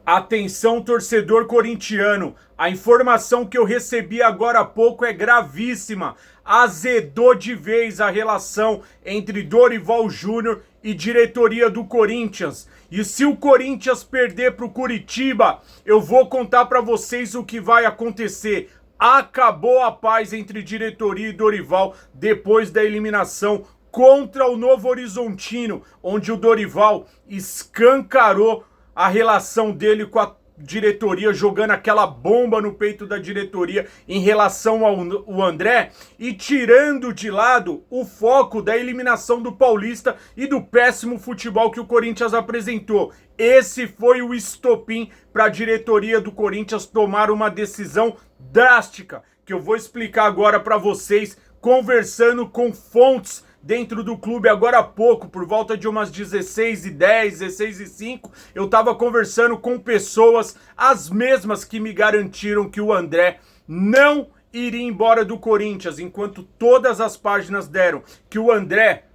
Atenção, torcedor corintiano, a informação que eu recebi agora há pouco é gravíssima. Azedou de vez a relação entre Dorival Júnior e diretoria do Corinthians. E se o Corinthians perder para o Curitiba, eu vou contar para vocês o que vai acontecer. Acabou a paz entre diretoria e Dorival depois da eliminação contra o Novo Horizontino, onde o Dorival escancarou a relação dele com a diretoria, jogando aquela bomba no peito da diretoria em relação ao André e tirando de lado o foco da eliminação do Paulista e do péssimo futebol que o Corinthians apresentou. Esse foi o estopim para a diretoria do Corinthians tomar uma decisão drástica, que eu vou explicar agora para vocês, conversando com fontes dentro do clube agora há pouco, por volta de umas 16h10, 16h05, eu estava conversando com pessoas, as mesmas que me garantiram que o André não iria embora do Corinthians, enquanto todas as páginas deram que o André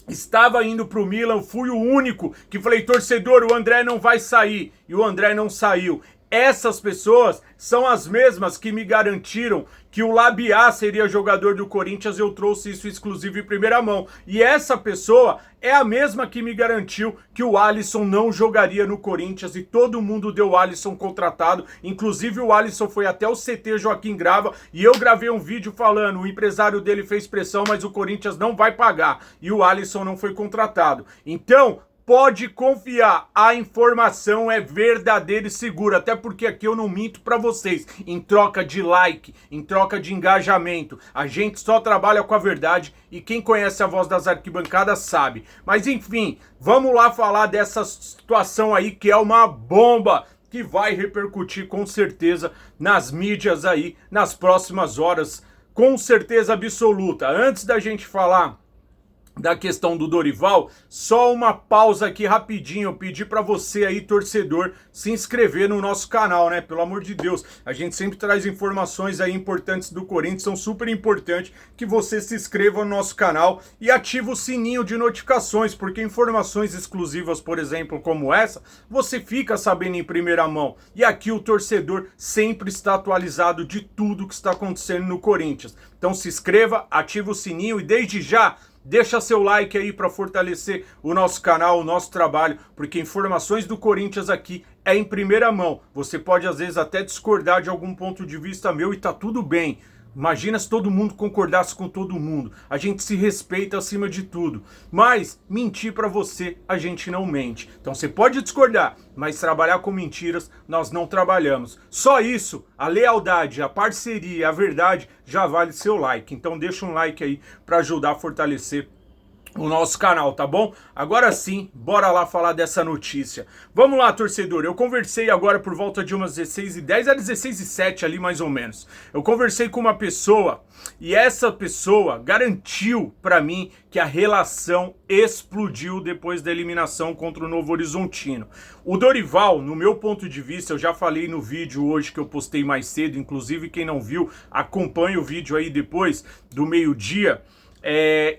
estava indo pro Milan. Fui o único que falei, torcedor, o André não vai sair, e o André não saiu. Essas pessoas são as mesmas que me garantiram que o Labiá seria jogador do Corinthians. Eu trouxe isso exclusivo em primeira mão. E essa pessoa é a mesma que me garantiu que o Alisson não jogaria no Corinthians, e todo mundo deu o Alisson contratado. Inclusive o Alisson foi até o CT Joaquim Grava e eu gravei um vídeo falando, o empresário dele fez pressão, mas o Corinthians não vai pagar. E o Alisson não foi contratado. Então, pode confiar, a informação é verdadeira e segura, até porque aqui eu não minto pra vocês, em troca de like, em troca de engajamento. A gente só trabalha com a verdade e quem conhece a Voz das Arquibancadas sabe. Mas enfim, vamos lá falar dessa situação aí que é uma bomba, que vai repercutir com certeza nas mídias aí, nas próximas horas, com certeza absoluta. Antes da gente falar da questão do Dorival, só uma pausa aqui rapidinho. Eu pedi para você aí, torcedor, se inscrever no nosso canal, né? Pelo amor de Deus, a gente sempre traz informações aí importantes do Corinthians, são super importantes que você se inscreva no nosso canal e ative o sininho de notificações, porque informações exclusivas, por exemplo, como essa, você fica sabendo em primeira mão. E aqui o torcedor sempre está atualizado de tudo que está acontecendo no Corinthians. Então se inscreva, ative o sininho e desde já deixa seu like aí para fortalecer o nosso canal, o nosso trabalho, porque informações do Corinthians aqui é em primeira mão. Você pode às vezes até discordar de algum ponto de vista meu e tá tudo bem. Imagina se todo mundo concordasse com todo mundo. A gente se respeita acima de tudo. Mas mentir pra você, a gente não mente. Então você pode discordar, mas trabalhar com mentiras, nós não trabalhamos. Só isso, a lealdade, a parceria, a verdade, já vale seu like. Então deixa um like aí pra ajudar a fortalecer o nosso canal, tá bom? Agora sim, bora lá falar dessa notícia. Vamos lá, torcedor. Eu conversei agora por volta de umas 16h10 a 16h07 ali, mais ou menos. Eu conversei com uma pessoa e essa pessoa garantiu pra mim que a relação explodiu depois da eliminação contra o Novo Horizontino. O Dorival, no meu ponto de vista, eu já falei no vídeo hoje que eu postei mais cedo, inclusive quem não viu, acompanha o vídeo aí depois do meio-dia.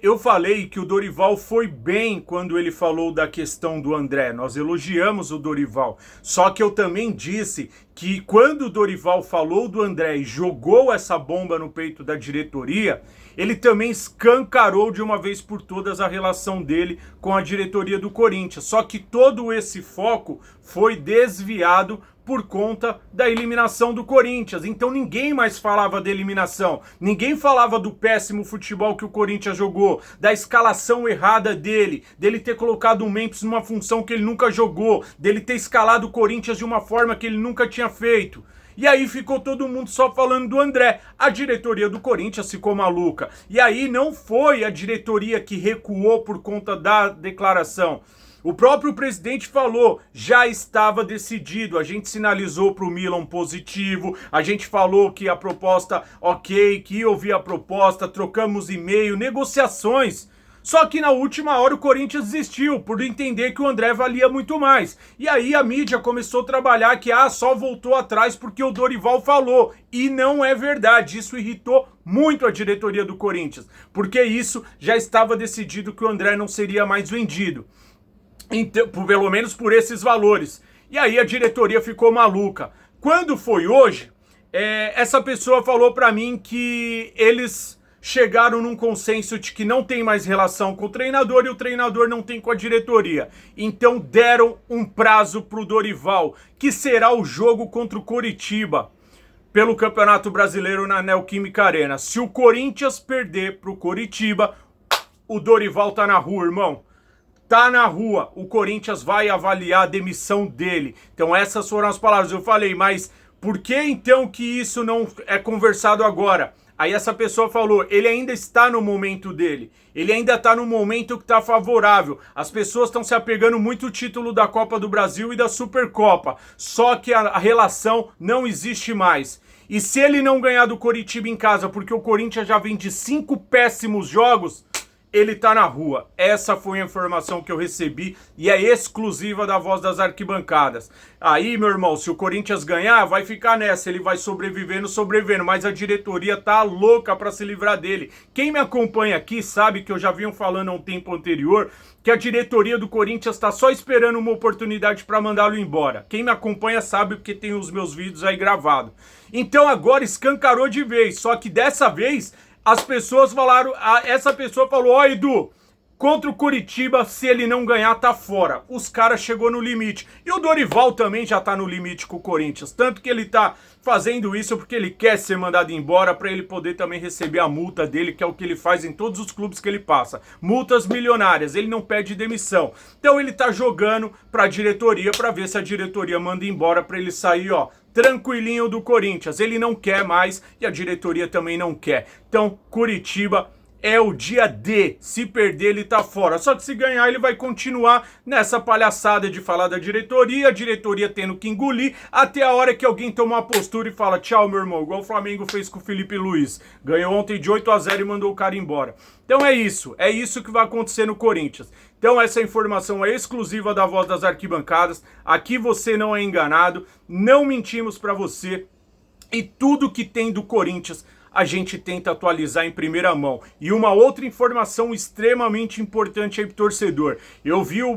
Eu falei que o Dorival foi bem quando ele falou da questão do André. Nós elogiamos o Dorival. Só que eu também disse que quando o Dorival falou do André e jogou essa bomba no peito da diretoria, ele também escancarou de uma vez por todas a relação dele com a diretoria do Corinthians. Só que todo esse foco foi desviado por conta da eliminação do Corinthians. Então ninguém mais falava da eliminação, ninguém falava do péssimo futebol que o Corinthians jogou, da escalação errada dele ter colocado o Memphis numa função que ele nunca jogou, dele ter escalado o Corinthians de uma forma que ele nunca tinha feito. E aí ficou todo mundo só falando do André. A diretoria do Corinthians ficou maluca. E aí não foi a diretoria que recuou por conta da declaração. O próprio presidente falou, já estava decidido, a gente sinalizou para o Milan positivo, a gente falou que a proposta ok, que ia ouvir a proposta, trocamos e-mail, negociações. Só que na última hora o Corinthians desistiu, por entender que o André valia muito mais. E aí a mídia começou a trabalhar que só voltou atrás porque o Dorival falou. E não é verdade, isso irritou muito a diretoria do Corinthians, porque isso já estava decidido que o André não seria mais vendido. Então, pelo menos por esses valores. E aí a diretoria ficou maluca. Quando foi hoje, essa pessoa falou para mim que eles chegaram num consenso de que não tem mais relação com o treinador e o treinador não tem com a diretoria. Então deram um prazo pro Dorival, que será o jogo contra o Coritiba pelo Campeonato Brasileiro na Neoquímica Arena. Se o Corinthians perder pro Coritiba, o Dorival tá na rua, irmão. Tá na rua. O Corinthians vai avaliar a demissão dele. Então essas foram as palavras. Eu falei, mas por que então que isso não é conversado agora? Aí essa pessoa falou, ele ainda está no momento dele. Ele ainda está no momento que está favorável. As pessoas estão se apegando muito ao título da Copa do Brasil e da Supercopa. Só que a relação não existe mais. E se ele não ganhar do Coritiba em casa, porque o Corinthians já vem de 5 péssimos jogos, ele tá na rua. Essa foi a informação que eu recebi e é exclusiva da Voz das Arquibancadas. Aí, meu irmão, se o Corinthians ganhar, vai ficar nessa. Ele vai sobrevivendo, mas a diretoria tá louca pra se livrar dele. Quem me acompanha aqui sabe que eu já vinha falando há um tempo anterior que a diretoria do Corinthians tá só esperando uma oportunidade pra mandá-lo embora. Quem me acompanha sabe porque tem os meus vídeos aí gravados. Então agora escancarou de vez, só que dessa vez as pessoas falaram, essa pessoa falou, ó Edu, contra o Coritiba, se ele não ganhar, tá fora. Os caras chegou no limite. E o Dorival também já tá no limite com o Corinthians. Tanto que ele tá fazendo isso porque ele quer ser mandado embora para ele poder também receber a multa dele, que é o que ele faz em todos os clubes que ele passa. Multas milionárias, ele não pede demissão. Então ele tá jogando pra diretoria para ver se a diretoria manda embora para ele sair, ó, tranquilinho do Corinthians. Ele não quer mais e a diretoria também não quer. Então, Coritiba é o dia D. Se perder, ele tá fora. Só que se ganhar, ele vai continuar nessa palhaçada de falar da diretoria, a diretoria tendo que engolir, até a hora que alguém toma uma postura e fala, tchau, meu irmão, igual o Flamengo fez com o Felipe Luiz. Ganhou ontem de 8-0 e mandou o cara embora. Então é isso que vai acontecer no Corinthians. Então essa informação é exclusiva da Voz das Arquibancadas. Aqui você não é enganado, não mentimos pra você. E tudo que tem do Corinthians a gente tenta atualizar em primeira mão. E uma outra informação extremamente importante aí pro torcedor. Eu vi o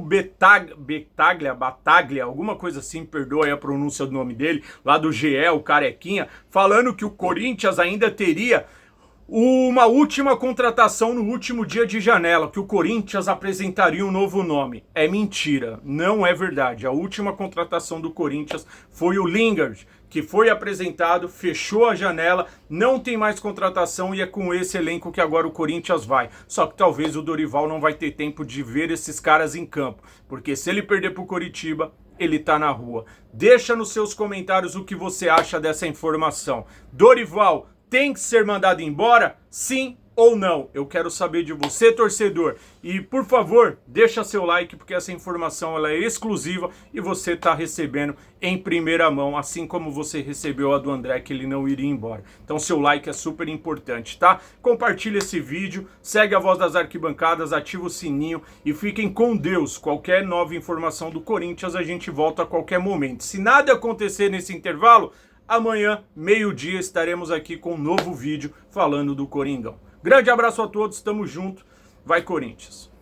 Bataglia, alguma coisa assim, perdoa aí a pronúncia do nome dele, lá do GE, o Carequinha, falando que o Corinthians ainda teria uma última contratação no último dia de janela, que o Corinthians apresentaria um novo nome. É mentira, não é verdade. A última contratação do Corinthians foi o Lingard, que foi apresentado, fechou a janela, não tem mais contratação e é com esse elenco que agora o Corinthians vai. Só que talvez o Dorival não vai ter tempo de ver esses caras em campo, porque se ele perder pro Coritiba, ele tá na rua. Deixa nos seus comentários o que você acha dessa informação. Dorival tem que ser mandado embora? Sim ou não? Eu quero saber de você, torcedor. E, por favor, deixa seu like, porque essa informação ela é exclusiva e você está recebendo em primeira mão, assim como você recebeu a do André, que ele não iria embora. Então, seu like é super importante, tá? Compartilha esse vídeo, segue a Voz das Arquibancadas, ativa o sininho e fiquem com Deus. Qualquer nova informação do Corinthians, a gente volta a qualquer momento. Se nada acontecer nesse intervalo, amanhã, meio-dia, estaremos aqui com um novo vídeo falando do Coringão. Grande abraço a todos, tamo junto, vai Corinthians!